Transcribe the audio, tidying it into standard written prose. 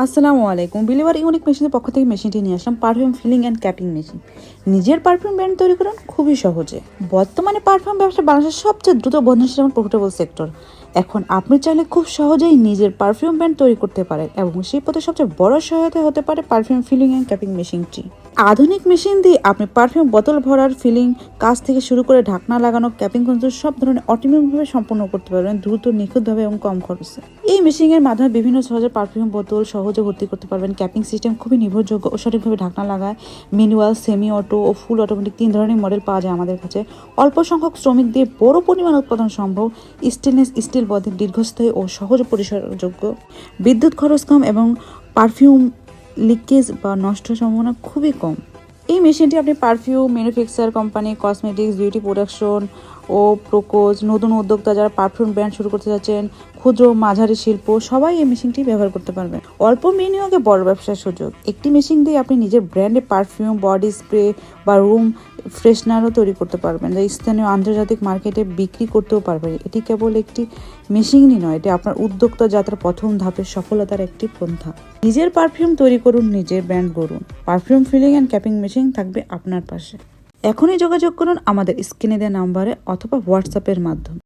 আসসালামু আলাইকুম। Believer unique মেশিনের পক্ষ থেকে মেশিনটি নিয়ে আসলাম perfume filling and capping machine. নিজের পারফিউম ব্র্যান্ড তৈরি করুন খুবই সহজে। বর্তমানে পারফিউম ব্যবসা বাংলাদেশের সবচেয়ে দ্রুত বর্ধনশীল এবং প্রফিটেবল সেক্টর। এখন আপনি চাইলে খুব সহজেই নিজের পারফিউম ব্র্যান্ড তৈরি করতে পারেন এবং সেই পথে সবচেয়ে বড় সহায়তা হতে পারে পারফিউম ফিলিং অ্যান্ড ক্যাপিং মেশিনটি। আধুনিক মেশিন দিয়ে আপনি পারফিউম বোতল ভরার, ফিলিং কাজ থেকে শুরু করে ঢাকনা লাগানো, ক্যাপিং কন্ট্রোল সব ধরনের অটোমেটিকভাবে সম্পন্ন করতে পারবেন দ্রুত, নিখুঁতভাবে এবং কম খরচে। এই মেশিনের মাধ্যমে বিভিন্ন সহজে পারফিউম বোতল সহজে ভর্তি করতে পারবেন। ক্যাপিং সিস্টেম খুবই নির্ভরযোগ্য ও সঠিকভাবে ঢাকনা লাগায়। ম্যানুয়াল, সেমি অটো ও ফুল অটোমেটিক 3 ধরনের মডেল পাওয়া যায় আমাদের কাছে। অল্প সংখ্যক শ্রমিক দিয়ে বড় পরিমাণ উৎপাদন সম্ভব। স্টেনলেস স্টিল বদ্ধ, দীর্ঘস্থায়ী ও সহজ পরিসরযোগ্য। বিদ্যুৎ খরচ কম এবং পারফিউম লিকেজ বা নষ্ট সম্ভাবনা খুবই কম। এই মেশিনটি আপনি perfume manufacture company, cosmetics, beauty production ও প্রোকোজ, নতুন উদ্যোক্তা যারা পারফিউম ব্র্যান্ড শুরু করতে যাচ্ছেন, ক্ষুদ্র মাঝারি শিল্প, সবাই এই মেশিনটি ব্যবহার করতে পারবেন। অল্প বিনিয়োগে বড় ব্যবসার সুযোগ। একটি মেশিন দিয়ে আপনি নিজের ব্র্যান্ডে পারফিউম, বডি স্প্রে বা রুম ফ্রেশনারও তৈরি করতে পারবেন, যা স্থানীয় আন্তর্জাতিক মার্কেটে বিক্রি করতেও পারবেন। এটি কেবল একটি মেশিনই নয়, এটি আপনার উদ্যোক্তা যাত্রার প্রথম ধাপের সফলতার একটি পন্থা। নিজের পারফিউম তৈরি করুন, নিজের ব্র্যান্ড গড়ুন। Perfume filling and capping machine থাকবে আপনার পাশে। এখনই যোগাযোগ করুন আমাদের স্ক্রিনে দেওয়া নাম্বারে অথবা হোয়াটসঅ্যাপের মাধ্যমে।